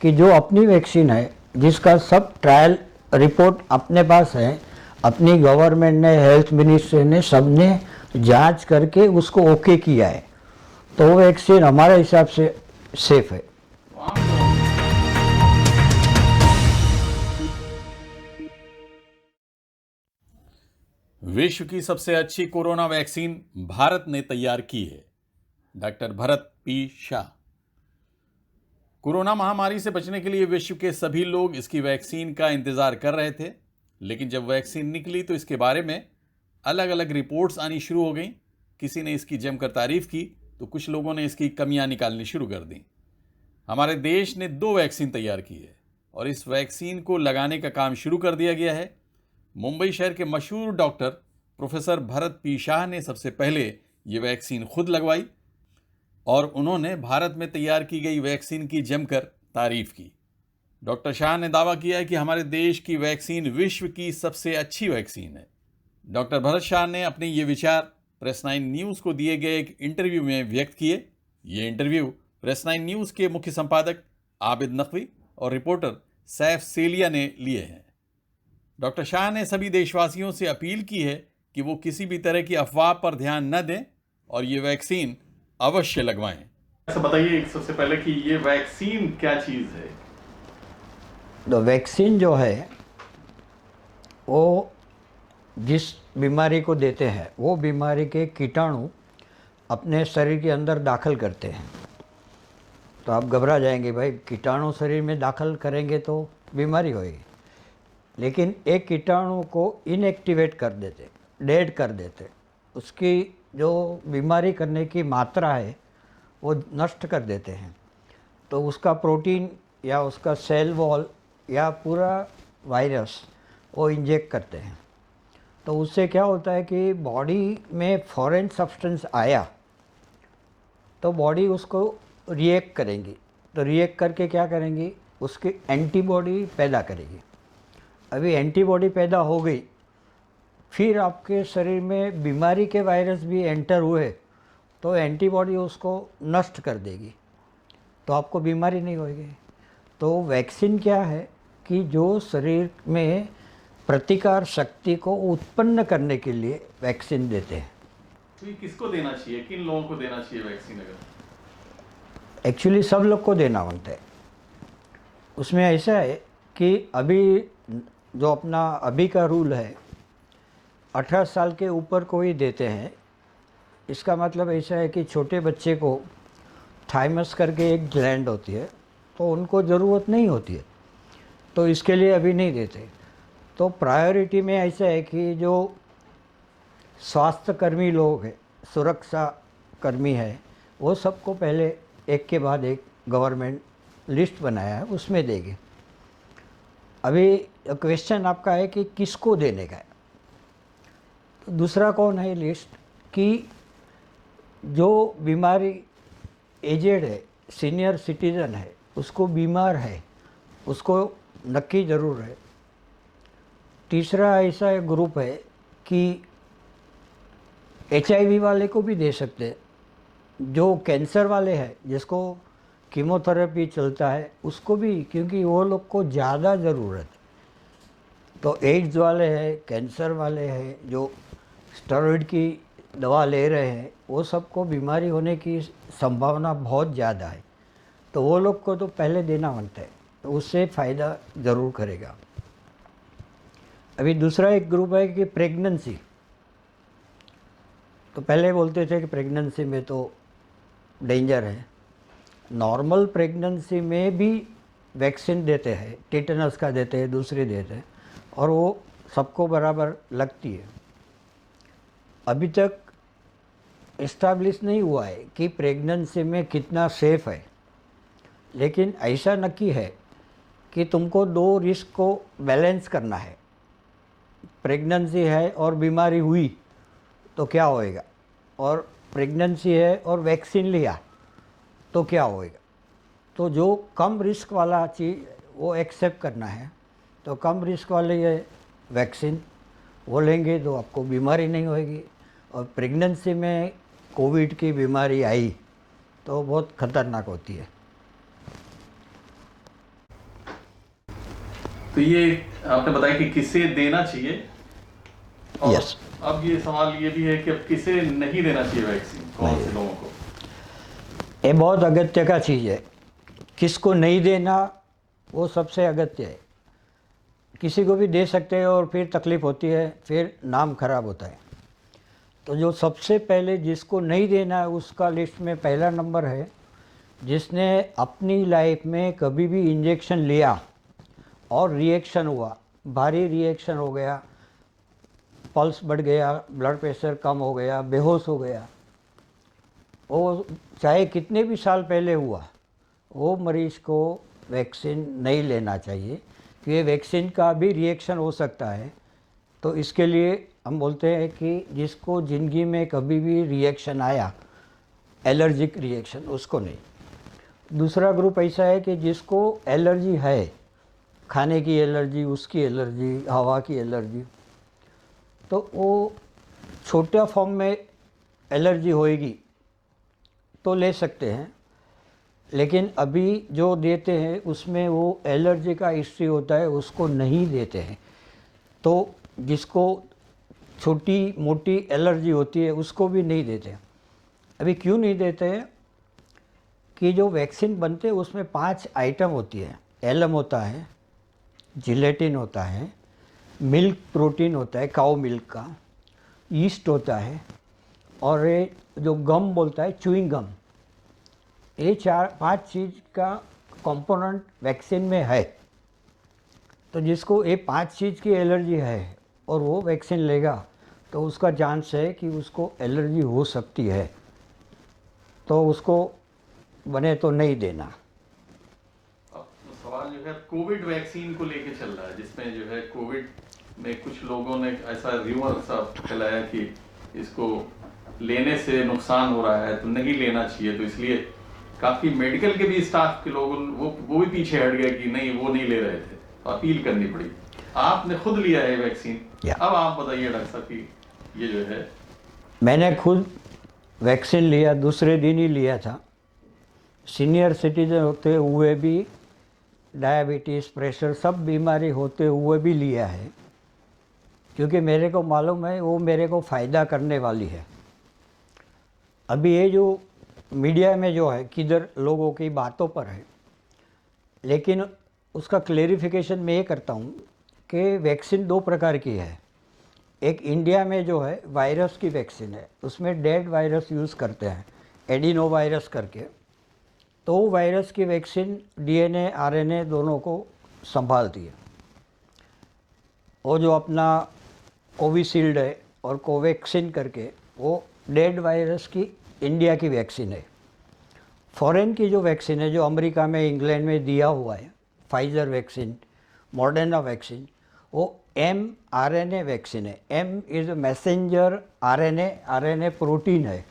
कि जो अपनी वैक्सीन है, जिसका सब ट्रायल रिपोर्ट अपने पास है, अपनी गवर्नमेंट ने, हेल्थ मिनिस्ट्री ने, सबने जांच करके उसको ओके किया है, तो वो वैक्सीन हमारे हिसाब से सेफ है। विश्व की सबसे अच्छी कोरोना वैक्सीन भारत ने तैयार की है। Doctor Bharat P Shah. Corona महामारी से बचने के लिए विश्व के सभी लोग इसकी वैक्सीन का इंतजार कर रहे थे, लेकिन जब वैक्सीन निकली तो इसके बारे में अलग अलग रिपोर्ट्स आनी शुरू हो गई। किसी ने इसकी जमकर तारीफ की तो कुछ लोगों ने इसकी कमियां निकालनी शुरू कर दी। हमारे देश ने 2 वैक्सीन तैयार की है और इस वैक्सीन को लगाने का काम शुरू कर दिया गया है। मुंबई शहर के मशहूर doctor professor Bharat P Shah ने सबसे पहले ये वैक्सीन खुद लगवाई और उन्होंने भारत में तैयार की गई वैक्सीन की जमकर तारीफ की। डॉक्टर शाह ने दावा किया है कि हमारे देश की वैक्सीन विश्व की सबसे अच्छी वैक्सीन है। डॉक्टर भरत शाह ने अपने ये विचार प्रेस 9 न्यूज़ को दिए गए एक इंटरव्यू में व्यक्त किए। ये इंटरव्यू प्रेस 9 न्यूज़ के मुख्य संपादक आबिद नकवी और रिपोर्टर सैफ सेलिया ने लिए हैं। डॉक्टर शाह ने सभी देशवासियों से अपील की है कि वो किसी भी तरह की अफवाह पर ध्यान न दें और ये वैक्सीन अवश्य लगवाएं। ऐसा बताइए सबसे पहले कि ये वैक्सीन क्या चीज़ है? तो वैक्सीन जो है वो जिस बीमारी को देते हैं, वो बीमारी के कीटाणु अपने शरीर के अंदर दाखिल करते हैं। तो आप घबरा जाएंगे, भाई कीटाणु शरीर में दाखिल करेंगे तो बीमारी होएगी, लेकिन एक कीटाणु को इनएक्टिवेट कर देते, डेड कर देते, उसकी जो बीमारी करने की मात्रा है वो नष्ट कर देते हैं। तो उसका प्रोटीन या उसका सेल वॉल या पूरा वायरस वो इंजेक्ट करते हैं। तो उससे क्या होता है कि बॉडी में फॉरेन सब्सटेंस आया तो बॉडी उसको रिएक्ट करेंगी। तो रिएक्ट करके क्या करेंगी, उसकी एंटीबॉडी पैदा करेगी। अभी एंटीबॉडी पैदा हो गई, फिर आपके शरीर में बीमारी के वायरस भी एंटर हुए तो एंटीबॉडी उसको नष्ट कर देगी, तो आपको बीमारी नहीं होगी। तो वैक्सीन क्या है कि जो शरीर में प्रतिकार शक्ति को उत्पन्न करने के लिए वैक्सीन देते हैं। तो ये किसको देना चाहिए, किन लोगों को देना चाहिए वैक्सीन? अगर एक्चुअली सब लोग को देना होता है। उसमें ऐसा है कि अभी जो अपना अभी का रूल है, 18 साल के ऊपर को ही देते हैं। इसका मतलब ऐसा है कि छोटे बच्चे को थाइमस करके एक ग्लैंड होती है, तो उनको ज़रूरत नहीं होती है, तो इसके लिए अभी नहीं देते। तो प्रायोरिटी में ऐसा है कि जो स्वास्थ्य कर्मी लोग हैं, सुरक्षा कर्मी है, वो सबको पहले एक के बाद एक गवर्नमेंट लिस्ट बनाया है, उसमें देंगे। अभी क्वेश्चन आपका है कि किसको देने का है। तो दूसरा कौन है लिस्ट कि जो बीमारी एजेड है, सीनियर सिटीज़न है, उसको बीमार है, उसको नक्की ज़रूर है। तीसरा ऐसा एक ग्रुप है कि HIV वाले को भी दे सकते हैं, जो कैंसर वाले हैं, जिसको कीमोथेरेपी चलता है उसको भी, क्योंकि वो लोग को ज़्यादा ज़रूरत है। तो एड्स वाले हैं, कैंसर वाले हैं, जो स्टेरॉइड की दवा ले रहे हैं, वो सबको बीमारी होने की संभावना बहुत ज़्यादा है, तो वो लोग को तो पहले देना बनता है, तो उससे फ़ायदा ज़रूर करेगा। अभी दूसरा एक ग्रुप है कि प्रेगनेंसी। तो पहले बोलते थे कि प्रेगनेंसी में तो डेंजर है। नॉर्मल प्रेगनेंसी में भी वैक्सीन देते हैं, टिटेनस का देते हैं, दूसरे देते हैं, और वो सबको बराबर लगती है। अभी तक इस्टेब्लिश नहीं हुआ है कि प्रेगनेंसी में कितना सेफ है, लेकिन ऐसा नक्की है कि तुमको 2 रिस्क को बैलेंस करना है। प्रेगनेंसी है और बीमारी हुई तो क्या होएगा, और प्रेगनेंसी है और वैक्सीन लिया तो क्या होएगा। तो जो कम रिस्क वाला चीज़ वो एक्सेप्ट करना है, तो कम रिस्क वाले ये वैक्सीन वो लेंगे तो आपको बीमारी नहीं होएगी। और प्रेगनेंसी में कोविड की बीमारी आई तो बहुत ख़तरनाक होती है। तो ये आपने बताया कि किसे देना चाहिए, और Yes. अब ये सवाल ये भी है कि अब किसे नहीं देना चाहिए वैक्सीन, कौन से लोगों को? ये बहुत अगत्य का चीज़ है। किसको नहीं देना वो सबसे अगत्य है। किसी को भी दे सकते हैं और फिर तकलीफ़ होती है, फिर नाम खराब होता है। तो जो सबसे पहले जिसको नहीं देना है उसका लिस्ट में पहला नंबर है जिसने अपनी लाइफ में कभी भी इंजेक्शन लिया और रिएक्शन हुआ, भारी रिएक्शन हो गया, पल्स बढ़ गया, ब्लड प्रेशर कम हो गया, बेहोश हो गया, वो चाहे कितने भी साल पहले हुआ, वो मरीज़ को वैक्सीन नहीं लेना चाहिए कि वैक्सीन का भी रिएक्शन हो सकता है। तो इसके लिए हम बोलते हैं कि जिसको ज़िंदगी में कभी भी रिएक्शन आया, एलर्जिक रिएक्शन, उसको नहीं। दूसरा ग्रुप ऐसा है कि जिसको एलर्जी है, खाने की एलर्जी, उसकी एलर्जी, हवा की एलर्जी, तो वो छोटा फॉर्म में एलर्जी होएगी तो ले सकते हैं, लेकिन अभी जो देते हैं उसमें वो एलर्जी का हिस्ट्री होता है, उसको नहीं देते हैं। तो जिसको छोटी मोटी एलर्जी होती है उसको भी नहीं देते। अभी क्यों नहीं देते हैं कि जो वैक्सीन बनते हैं उसमें 5 आइटम होती है। एलम होता है, जिलेटिन होता है, मिल्क प्रोटीन होता है काऊ मिल्क का, ईस्ट होता है, और ये जो गम बोलता है च्युइंग गम, ये 4-5 चीज़ का कंपोनेंट वैक्सीन में है। तो जिसको ये 5 चीज़ की एलर्जी है और वो वैक्सीन लेगा तो उसका चांस है कि उसको एलर्जी हो सकती है, तो उसको बने तो नहीं देना। अब सवाल जो है कोविड वैक्सीन को लेके चल रहा है, जिसमें जो है कोविड में कुछ लोगों ने ऐसा र्यूमर सा फैलाया कि इसको लेने से नुकसान हो रहा है तो नहीं लेना चाहिए, तो इसलिए काफी मेडिकल के भी स्टाफ के लोग वो भी पीछे हट गए कि नहीं वो नहीं ले रहे थे, तो अपील करनी पड़ी। आपने खुद लिया है वैक्सीन, अब आप बताइए डॉक्टर साहब कि ये जो है। मैंने खुद वैक्सीन लिया, दूसरे दिन ही लिया था। सीनियर सिटीजन होते हुए भी, डायबिटीज़, प्रेशर, सब बीमारी होते हुए भी लिया है, क्योंकि मेरे को मालूम है वो मेरे को फ़ायदा करने वाली है। अभी ये जो मीडिया में जो है किधर लोगों की बातों पर है, लेकिन उसका क्लेरिफिकेशन मैं ये करता हूँ कि वैक्सीन 2 प्रकार की है। एक इंडिया में जो है वायरस की वैक्सीन है, उसमें डेड वायरस यूज़ करते हैं, एडिनो वायरस करके। तो वायरस की वैक्सीन डीएनए आरएनए दोनों को संभालती है। वो जो अपना कोविशील्ड है और कोवैक्सीन करके, वो डेड वायरस की इंडिया की वैक्सीन है। फॉरेन की जो वैक्सीन है, जो अमेरिका में, इंग्लैंड में दिया हुआ है, फाइज़र वैक्सीन, मॉडर्ना वैक्सीन, वो mRNA वैक्सीन है। M is messenger RNA, RNA protein है।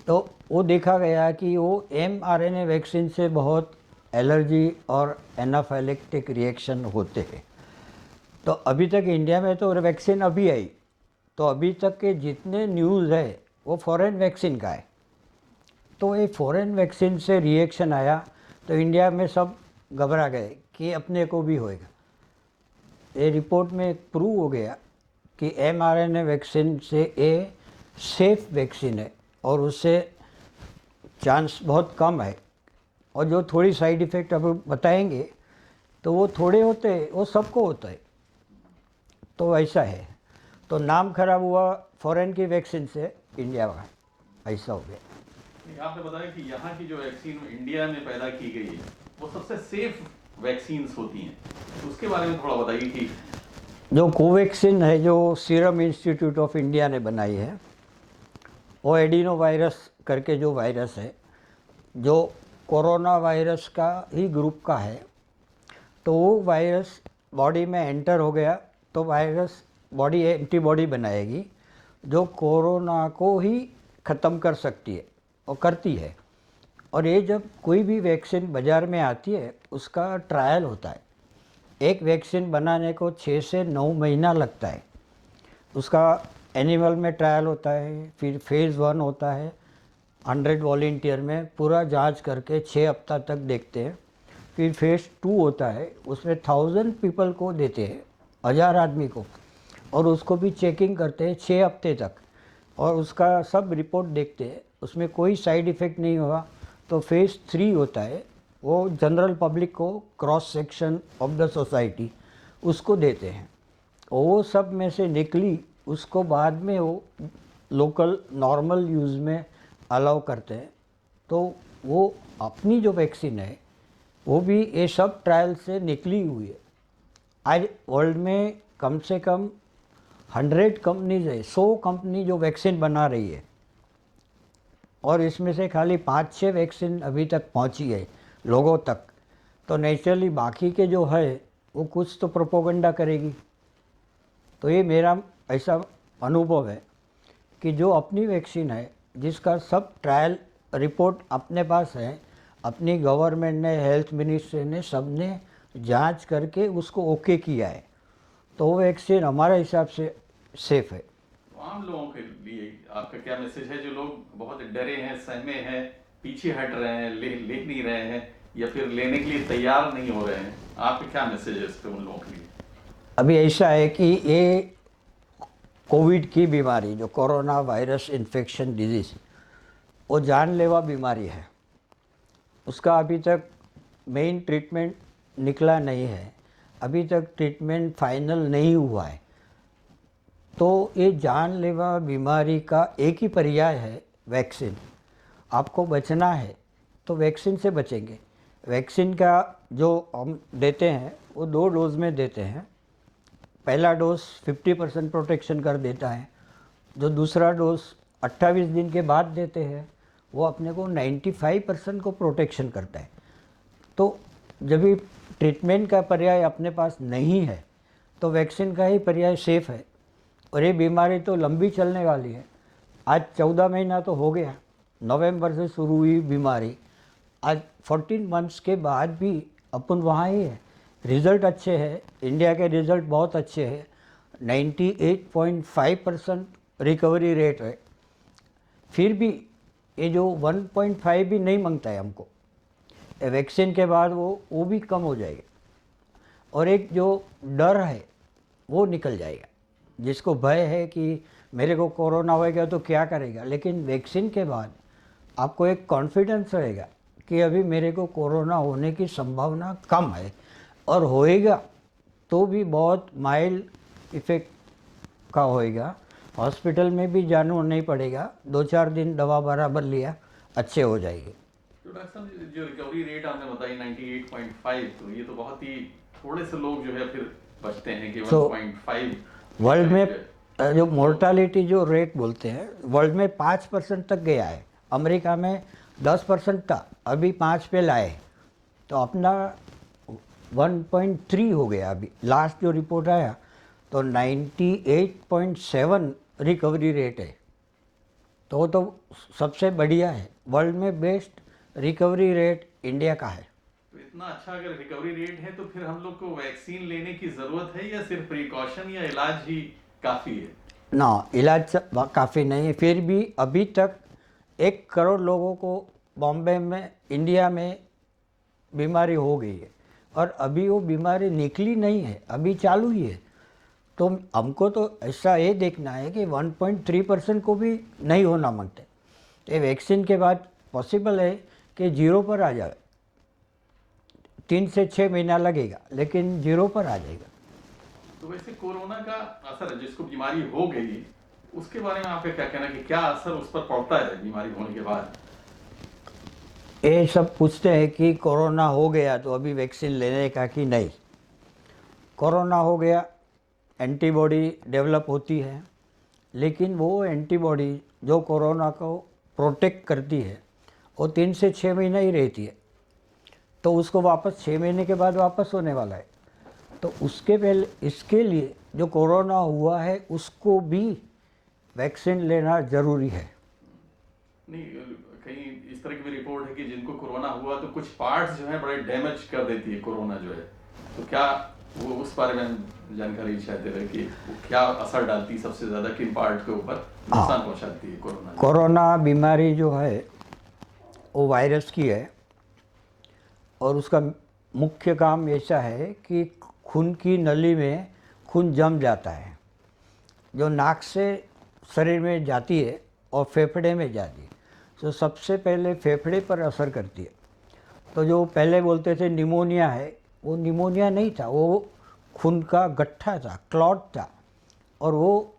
तो वो देखा गया कि वो mRNA वैक्सीन से बहुत एलर्जी और एनाफाइलेक्टिक रिएक्शन होते हैं। तो अभी तक इंडिया में तो वैक्सीन अभी आई, तो अभी तक के जितने न्यूज़ है वो फॉरेन वैक्सीन का है। तो ये फॉरेन वैक्सीन से रिएक्शन आया तो इंडिया में सब घबरा गए कि अपने को भी होएगा। ये रिपोर्ट में प्रूव हो गया कि mRNA वैक्सीन से ये सेफ वैक्सीन है और उससे चांस बहुत कम है, और जो थोड़ी साइड इफ़ेक्ट अब बताएंगे तो वो थोड़े होते हैं, वो सबको होता है। तो ऐसा है, तो नाम खराब हुआ फॉरेन की वैक्सीन से इंडिया का, ऐसा हो गया। आपने बताया कि यहाँ की जो वैक्सीन इंडिया में पैदा की गई है वो सबसे सेफ वैक्सीन्स होती हैं, तो उसके बारे में थोड़ा बताइए कि जो कोवैक्सीन है, जो सीरम इंस्टीट्यूट ऑफ इंडिया ने बनाई है, वो एडिनो वायरस करके जो वायरस है, जो कोरोना वायरस का ही ग्रुप का है, तो वो वायरस बॉडी में एंटर हो गया तो वायरस बॉडी एंटीबॉडी बनाएगी जो कोरोना को ही ख़त्म कर सकती है और करती है। और ये जब कोई भी वैक्सीन बाज़ार में आती है उसका ट्रायल होता है। एक वैक्सीन बनाने को 6 से 9 महीना लगता है। उसका एनिमल में ट्रायल होता है, फिर फेज़ 1 होता है, 100 वॉलंटियर में पूरा जांच करके 6 हफ्ता तक देखते हैं, फिर फेज़ 2 होता है, उसमें 1000 पीपल को देते हैं, 1000 आदमी को, और उसको भी चेकिंग करते हैं 6 हफ्ते तक, और उसका सब रिपोर्ट देखते हैं, उसमें कोई साइड इफ़ेक्ट नहीं हुआ तो फेज़ 3 होता है, वो जनरल पब्लिक को, cross section of the society, उसको देते हैं। और वो सब में से निकली, उसको बाद में वो लोकल नॉर्मल यूज़ में अलाउ करते हैं। तो वो अपनी जो वैक्सीन है वो भी ये सब ट्रायल से निकली हुई है। आज वर्ल्ड में कम से कम 100 कंपनीज है, 100 कंपनी जो वैक्सीन बना रही है, और इसमें से खाली 5-6 वैक्सीन अभी तक पहुंची है लोगों तक। तो नेचुरली बाकी के जो है वो कुछ तो प्रोपोगंडा करेगी। तो ये मेरा ऐसा अनुभव है कि जो अपनी वैक्सीन है, जिसका सब ट्रायल रिपोर्ट अपने पास है, अपनी गवर्नमेंट ने, हेल्थ मिनिस्ट्री ने, सब ने जांच करके उसको ओके किया है, तो वो वैक्सीन हमारे हिसाब से सेफ है। तो आम लोगों के लिए आपका क्या मैसेज है, जो लोग बहुत डरे हैं, सहमे हैं, पीछे हट रहे हैं, ले नहीं रहे हैं, या फिर लेने के लिए तैयार नहीं हो रहे हैं, आपका क्या मैसेज है इस पे उन लोगों के लिए? अभी ऐसा है कि ये कोविड की बीमारी, जो कोरोना वायरस इन्फेक्शन डिजीज़, वो जानलेवा बीमारी है। उसका अभी तक मेन ट्रीटमेंट निकला नहीं है, अभी तक ट्रीटमेंट फाइनल नहीं हुआ है। तो ये जानलेवा बीमारी का एक ही पर्याय है वैक्सीन। आपको बचना है तो वैक्सीन से बचेंगे। वैक्सीन का जो हम देते हैं वो 2 डोज में देते हैं। पहला डोज 50% प्रोटेक्शन कर देता है, जो दूसरा डोज 28 दिन के बाद देते हैं वो अपने को 95% को प्रोटेक्शन करता है। तो जब भी ट्रीटमेंट का पर्याय अपने पास नहीं है तो वैक्सीन का ही पर्याय सेफ है। और ये बीमारी तो लंबी चलने वाली है। आज 14 महीना तो हो गया, नवंबर से शुरू हुई बीमारी, आज 14 मंथ्स के बाद भी अपन वहाँ ही है। रिज़ल्ट अच्छे हैं, इंडिया के रिज़ल्ट बहुत अच्छे हैं, 98.5% रिकवरी रेट है। फिर भी ये जो 1.5 भी नहीं मांगता है हमको, वैक्सीन के बाद वो भी कम हो जाएगा। और एक जो डर है वो निकल जाएगा। जिसको भय है कि मेरे को कोरोना होएगा तो क्या करेगा, लेकिन वैक्सीन के बाद आपको एक कॉन्फिडेंस रहेगा कि अभी मेरे को कोरोना होने की संभावना कम है, और होएगा तो भी बहुत माइल्ड इफ़ेक्ट का होएगा। हॉस्पिटल में भी जाना नहीं पड़ेगा, 2-4 दिन दवा बराबर लिया, अच्छे हो जाएंगे। तो डॉक्टर साहब, जो रिकवरी रेट आपने बताई 98.5, तो ये तो बहुत ही थोड़े से लोग जो है फिर बचते हैं कि 1.5। वर्ल्ड में जो मोर्टालिटी जो रेट बोलते हैं, वर्ल्ड में 5% तक गया है। अमेरिका में 10% था, अभी 5 पे लाए, तो अपना 1.3 हो गया। अभी लास्ट जो रिपोर्ट आया तो 98.7 रिकवरी रेट है। तो वो तो सबसे बढ़िया है, वर्ल्ड में बेस्ट रिकवरी रेट इंडिया का है। तो इतना अच्छा अगर रिकवरी रेट है तो फिर हम लोग को वैक्सीन लेने की जरूरत है, या सिर्फ प्रिकॉशन या इलाज ही काफी है? ना, इलाज काफ़ी नहीं है। फिर भी अभी तक 1 करोड़ लोगों को बॉम्बे में, इंडिया में बीमारी हो गई है, और अभी वो बीमारी निकली नहीं है, अभी चालू ही है। तो हमको तो ऐसा ये देखना है कि 1.3% को भी नहीं होना मांगते। ये वैक्सीन के बाद पॉसिबल है कि 0 पर आ जाए, 3 से 6 महीना लगेगा, लेकिन 0 पर आ जाएगा। तो वैसे कोरोना का असर, जिसको बीमारी हो गई, उसके बारे में आपका क्या कहना है कि क्या असर उस पर पड़ता है बीमारी होने के बाद? ये सब पूछते हैं कि कोरोना हो गया तो अभी वैक्सीन लेने का कि नहीं। कोरोना हो गया, एंटीबॉडी डेवलप होती है, लेकिन वो एंटीबॉडी जो कोरोना को प्रोटेक्ट करती है वो 3 से 6 महीना ही रहती है। तो उसको वापस 6 महीने के बाद वापस होने वाला है। तो उसके पहले, इसके लिए जो कोरोना हुआ है उसको भी वैक्सीन लेना ज़रूरी है। नहीं, कहीं इस तरह की भी रिपोर्ट है कि जिनको कोरोना हुआ तो कुछ पार्ट्स जो है बड़े डैमेज कर देती है कोरोना जो है, तो क्या वो उस बारे में जानकारी चाहते रहे कि वो क्या असर डालती है, सबसे ज़्यादा किन पार्ट के ऊपर नुकसान पहुंचाती है कोरोना? कोरोना बीमारी जो है वो वायरस की है, और उसका मुख्य काम ऐसा है कि खून की नली में खून जम जाता है, जो नाक से शरीर में जाती है और फेफड़े में जाती है। तो सबसे पहले फेफड़े पर असर करती है। तो जो पहले बोलते थे निमोनिया है, वो निमोनिया नहीं था, वो खून का गट्ठा था, क्लॉट था। और वो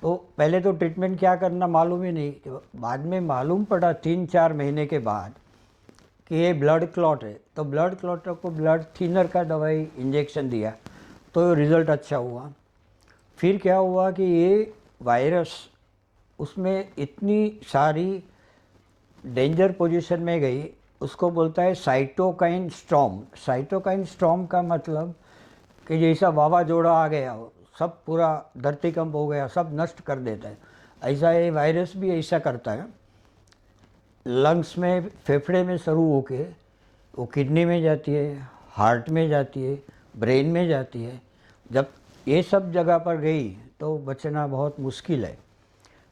तो पहले तो ट्रीटमेंट क्या करना मालूम ही नहीं, बाद में मालूम पड़ा 3-4 महीने के बाद कि ये ब्लड क्लॉट है। तो ब्लड क्लॉट को ब्लड थिनर का दवाई इंजेक्शन दिया तो रिज़ल्ट अच्छा हुआ। फिर क्या हुआ कि ये वायरस उसमें इतनी सारी डेंजर पोजीशन में गई, उसको बोलता है साइटोकाइन स्टॉर्म। साइटोकाइन स्टॉर्म का मतलब कि जैसा वावाजोड़ा आ गया हो, सब पूरा धरतीकंप हो गया, सब नष्ट कर देता है। ऐसा ये वायरस भी ऐसा करता है। लंग्स में, फेफड़े में शुरू होके वो किडनी में जाती है, हार्ट में जाती है, ब्रेन में जाती है। जब ये सब जगह पर गई तो बचना बहुत मुश्किल है।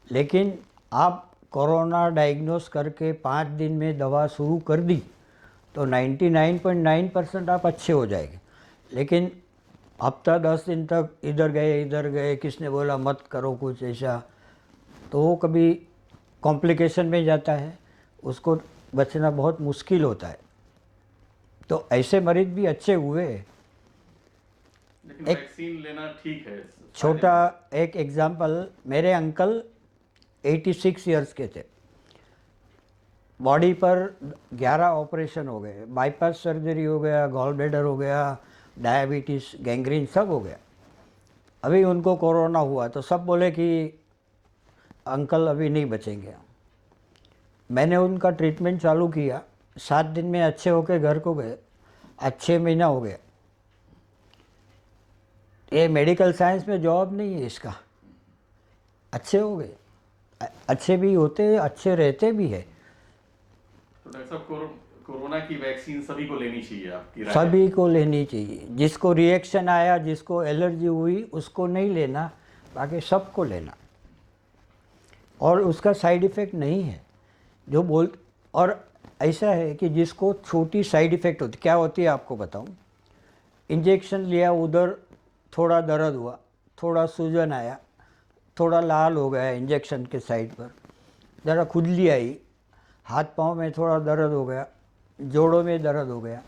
लेकिन आप कोरोना डायग्नोस करके 5 दिन में दवा शुरू कर दी तो 99.9% आप अच्छे हो जाएंगे। लेकिन हफ्ता 10 दिन तक इधर गए, किसने बोला मत करो कुछ ऐसा, तो वो कभी कॉम्प्लिकेशन में जाता है, उसको बचना बहुत मुश्किल होता है। तो ऐसे मरीज भी अच्छे हुए। लेकिन वैक्सीन लेना ठीक है। छोटा एक एग्जांपल, मेरे अंकल 86 इयर्स के थे, बॉडी पर 11 ऑपरेशन हो गए, बाईपास सर्जरी हो गया, गॉल ब्लैडर हो गया, डायबिटीज़, गैंग्रीन सब हो गया। अभी उनको कोरोना हुआ तो सब बोले कि अंकल अभी नहीं बचेंगे। मैंने उनका ट्रीटमेंट चालू किया, 7 दिन में अच्छे होके घर को गए। आज 6 महीना हो गया। ये मेडिकल साइंस में जॉब नहीं है इसका, अच्छे हो गए। अच्छे भी होते, अच्छे रहते भी है। तो डॉक्टर साहब, कोरोना की वैक्सीन सभी को लेनी चाहिए, आपकी राय? सभी को लेनी चाहिए। जिसको रिएक्शन आया, जिसको एलर्जी हुई, उसको नहीं लेना, बाकी सबको लेना। और उसका साइड इफ़ेक्ट नहीं है जो बोल। और ऐसा है कि जिसको छोटी साइड इफ़ेक्ट होती, क्या होती है आपको बताऊं। इंजेक्शन लिया, उधर थोड़ा दर्द हुआ, थोड़ा सूजन आया, थोड़ा लाल हो गया इंजेक्शन के साइड पर, ज़रा खुजली आई, हाथ पाँव में थोड़ा दर्द हो गया, जोड़ों में दर्द हो गया,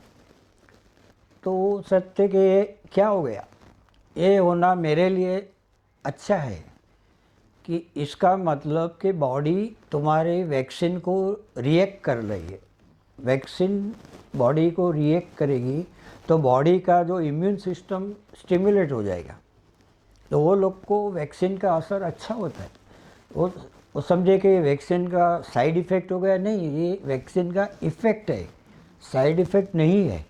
तो सत्य कि ये क्या हो गया। ये होना मेरे लिए अच्छा है कि इसका मतलब कि बॉडी तुम्हारे वैक्सीन को रिएक्ट कर रही है। वैक्सीन बॉडी को रिएक्ट करेगी तो बॉडी का जो इम्यून सिस्टम स्टिमुलेट हो जाएगा, तो वो लोग को वैक्सीन का असर अच्छा होता है। वो समझे कि वैक्सीन का साइड इफ़ेक्ट हो गया, नहीं, ये वैक्सीन का इफ़ेक्ट है, साइड इफ़ेक्ट नहीं है।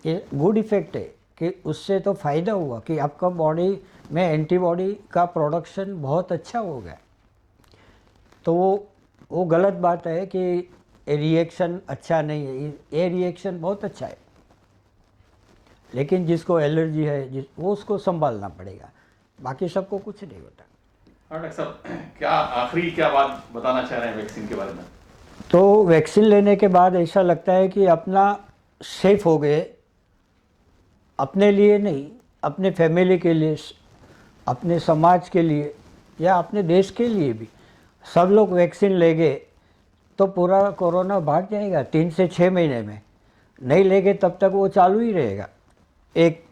ये गुड इफ़ेक्ट है कि उससे तो फ़ायदा हुआ कि आपका बॉडी में एंटीबॉडी का प्रोडक्शन बहुत अच्छा हो गया। तो वो गलत बात है कि रिएक्शन अच्छा नहीं है। ये रिएक्शन बहुत अच्छा है, लेकिन जिसको एलर्जी है वो उसको संभालना पड़ेगा, बाकी सबको कुछ नहीं होता। हाँ डॉक्टर साहब, क्या बात बताना चाह रहे हैं वैक्सीन के बारे में? तो वैक्सीन लेने के बाद ऐसा लगता है कि अपना सेफ हो गए, अपने लिए नहीं, अपने फैमिली के लिए, अपने समाज के लिए या अपने देश के लिए भी। सब लोग वैक्सीन लेंगे तो पूरा कोरोना भाग जाएगा 3 से 6 महीने में। नहीं लेंगे तब तक वो चालू ही रहेगा। एक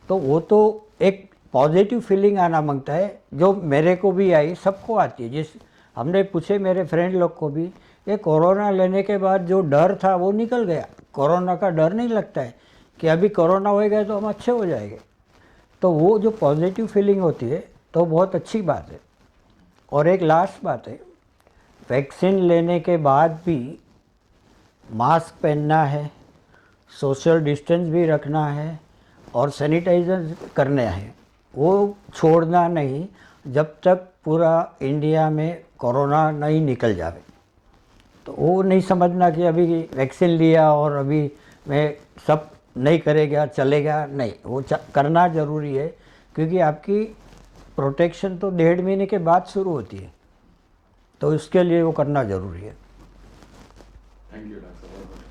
तो वो तो एक पॉजिटिव फीलिंग आना मांगता है, जो मेरे को भी आई, सबको आती है। जिस हमने पूछे मेरे फ्रेंड लोग को भी, ये कोरोना लेने के बाद जो डर था वो निकल गया। कोरोना का डर नहीं लगता है कि अभी कोरोना हो गया तो हम अच्छे हो जाएंगे। तो वो जो पॉजिटिव फीलिंग होती है तो बहुत अच्छी बात है। और एक लास्ट बात है, वैक्सीन लेने के बाद भी मास्क पहनना है, सोशल डिस्टेंस भी रखना है और सैनिटाइजर करना है, वो छोड़ना नहीं जब तक पूरा इंडिया में कोरोना नहीं निकल जावे। तो वो नहीं समझना कि अभी वैक्सीन लिया और अभी मैं सब नहीं करेगा चलेगा, नहीं, वो करना ज़रूरी है, क्योंकि आपकी प्रोटेक्शन तो 1.5 महीने के बाद शुरू होती है, तो इसके लिए वो करना ज़रूरी है। थैंक यू डॉक्टर साहब।